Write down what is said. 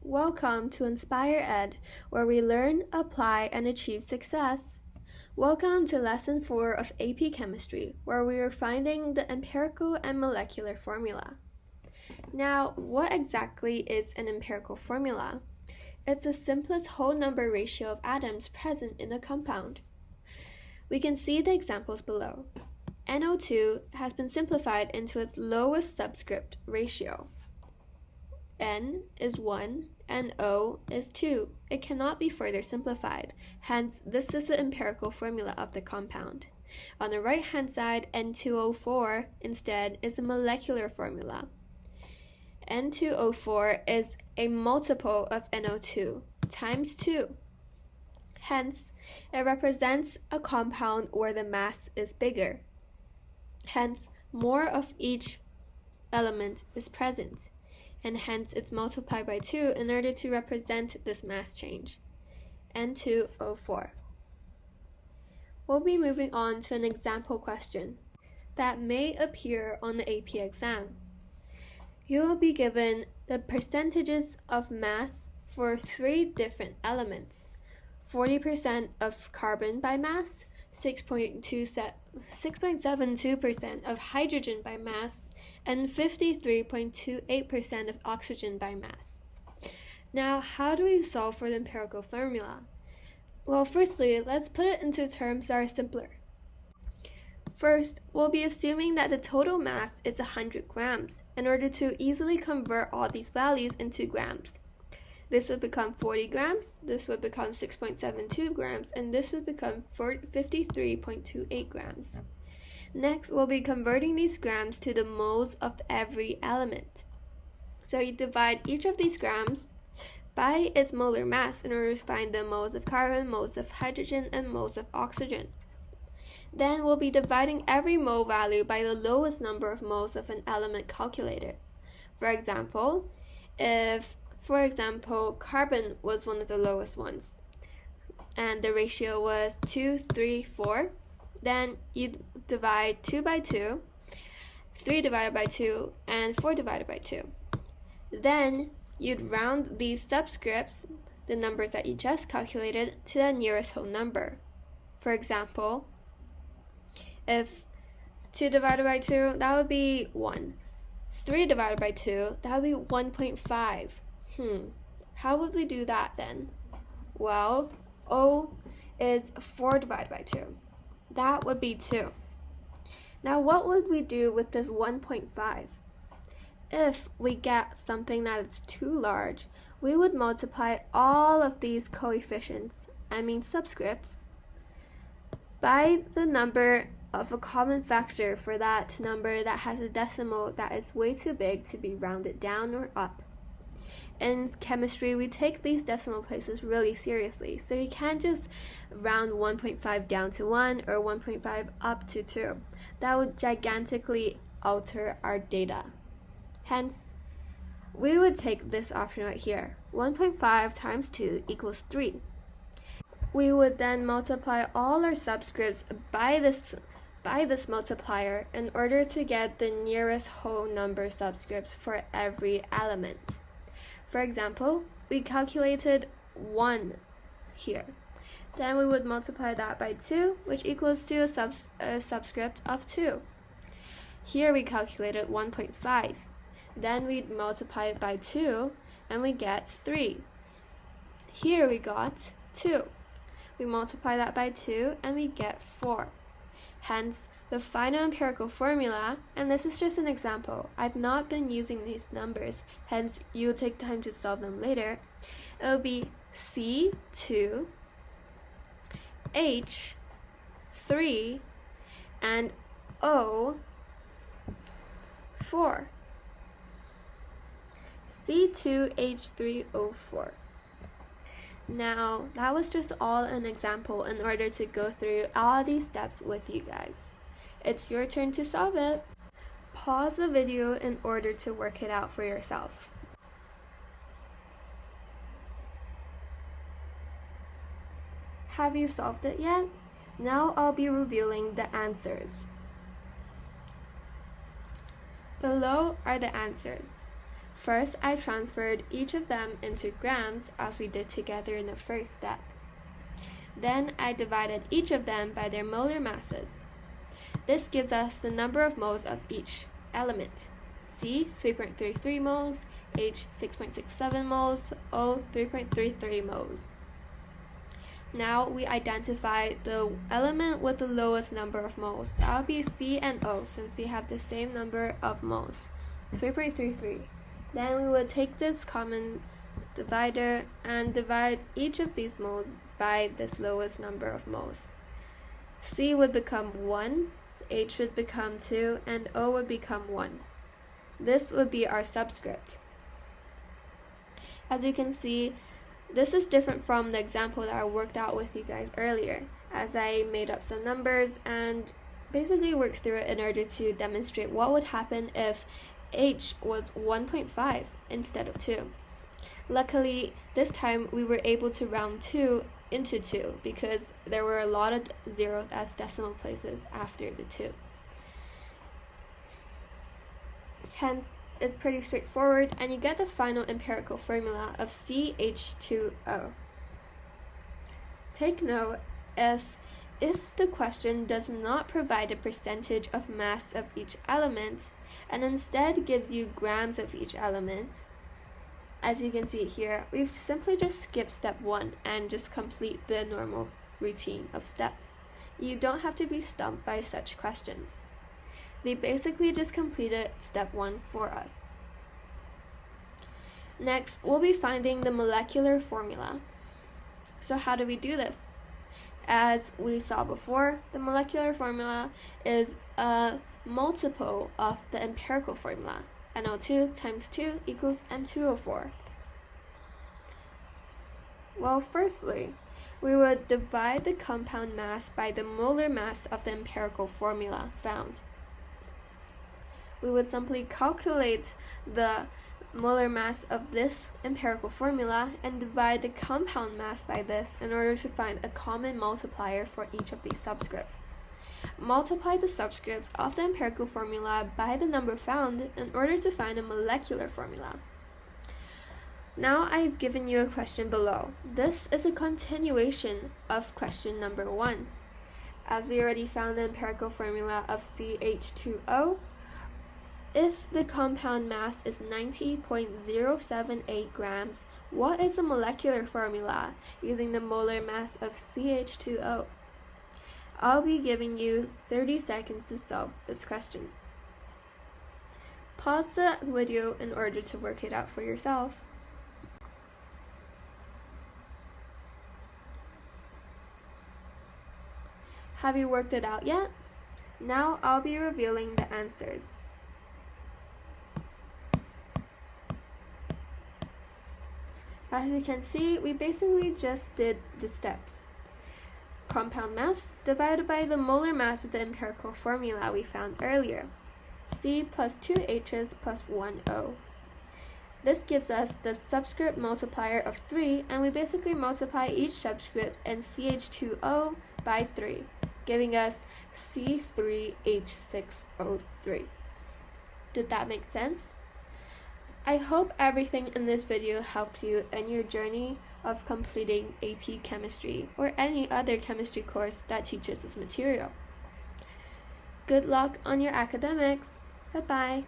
Welcome to Inspire Ed, where we learn, apply, and achieve success. Welcome to Lesson 4 of AP Chemistry, where we are finding the empirical and molecular formula. Now, what exactly is an empirical formula? It's the simplest whole number ratio of atoms present in a compound. We can see the examples below. NO2 has been simplified into its lowest subscript ratio. N is 1 and O is 2. It cannot be further simplified, hence this is the empirical formula of the compound. On the right hand side, N2O4 instead is a molecular formula. N2O4 is a multiple of NO2 times 2. Hence, it represents a compound where the mass is bigger. Hence, more of each element is present, and hence it's multiplied by 2 in order to represent this mass change. N2O4. We'll be moving on to an example question that may appear on the AP exam. You will be given the percentages of mass for 3 different elements. 40% of carbon by mass, 6.72% of hydrogen by mass, and 53.28% of oxygen by mass. Now, how do we solve for the empirical formula? Well, firstly, let's put it into terms that are simpler. First, we'll be assuming that the total mass is 100 grams in order to easily convert all these values into grams. This would become 40 grams, this would become 6.72 grams, and this would become 53.28 grams. Next, we'll be converting these grams to the moles of every element. So you divide each of these grams by its molar mass in order to find the moles of carbon, moles of hydrogen, and moles of oxygen. Then we'll be dividing every mole value by the lowest number of moles of an element calculated. For example, if carbon was one of the lowest ones, and the ratio was 2, 3, 4, then you'd divide 2 by 2, 3 divided by 2, and 4 divided by 2. Then you'd round these subscripts, the numbers that you just calculated, to the nearest whole number. For example, if 2 divided by 2, that would be 1. 3 divided by 2, that would be 1.5. How would we do that then? Well, O is 4 divided by 2. That would be 2. Now, what would we do with this 1.5? If we get something that is too large, we would multiply all of these coefficients, subscripts, by the number of a common factor for that number that has a decimal that is way too big to be rounded down or up. In chemistry, we take these decimal places really seriously, so you can't just round 1.5 down to 1 or 1.5 up to 2. That would gigantically alter our data. Hence, we would take this option right here. 1.5 times 2 equals 3. We would then multiply all our subscripts by this multiplier in order to get the nearest whole number subscripts for every element. For example, we calculated 1 here. Then we would multiply that by 2, which equals to a subscript of 2. Here we calculated 1.5. Then we'd multiply it by 2, and we get 3. Here we got 2. We multiply that by 2, and we get 4. Hence, the final empirical formula, and this is just an example, I've not been using these numbers, hence you'll take time to solve them later. It will be C2, H3, and O4. C2H3O4. Now, that was just all an example in order to go through all these steps with you guys. It's your turn to solve it. Pause the video in order to work it out for yourself. Have you solved it yet? Now I'll be revealing the answers. Below are the answers. First, I transferred each of them into grams as we did together in the first step. Then I divided each of them by their molar masses. This gives us the number of moles of each element. C, 3.33 moles, H, 6.67 moles, O, 3.33 moles. Now we identify the element with the lowest number of moles. That would be C and O, since they have the same number of moles, 3.33. Then we would take this common divider and divide each of these moles by this lowest number of moles. C would become 1, H would become 2, and O would become 1. This would be our subscript. As you can see, this is different from the example that I worked out with you guys earlier, as I made up some numbers and basically worked through it in order to demonstrate what would happen if H was 1.5 instead of 2. Luckily, this time we were able to round 2 into 2 because there were a lot of zeros as decimal places after the 2. Hence, it's pretty straightforward, and you get the final empirical formula of CH2O. Take note, as if the question does not provide a percentage of mass of each element, and instead gives you grams of each element, as you can see here, we've simply just skipped step 1 and just complete the normal routine of steps. You don't have to be stumped by such questions. They basically just completed step 1 for us. Next, we'll be finding the molecular formula. So how do we do this? As we saw before, the molecular formula is a multiple of the empirical formula. NO2 times 2 equals N2O4. Well, firstly, we would divide the compound mass by the molar mass of the empirical formula found. We would simply calculate the molar mass of this empirical formula and divide the compound mass by this in order to find a common multiplier for each of these subscripts. Multiply the subscripts of the empirical formula by the number found in order to find a molecular formula. Now I've given you a question below. This is a continuation of question number 1. As we already found the empirical formula of CH2O, if the compound mass is 90.078 grams, what is the molecular formula using the molar mass of CH2O? I'll be giving you 30 seconds to solve this question. Pause the video in order to work it out for yourself. Have you worked it out yet? Now I'll be revealing the answers. As you can see, we basically just did the steps. Compound mass divided by the molar mass of the empirical formula we found earlier. C plus 2 H's plus 1 O. This gives us the subscript multiplier of 3, and we basically multiply each subscript in CH2O by 3, giving us C3H6O3. Did that make sense? I hope everything in this video helped you in your journey of completing AP Chemistry or any other chemistry course that teaches this material. Good luck on your academics. Bye-bye.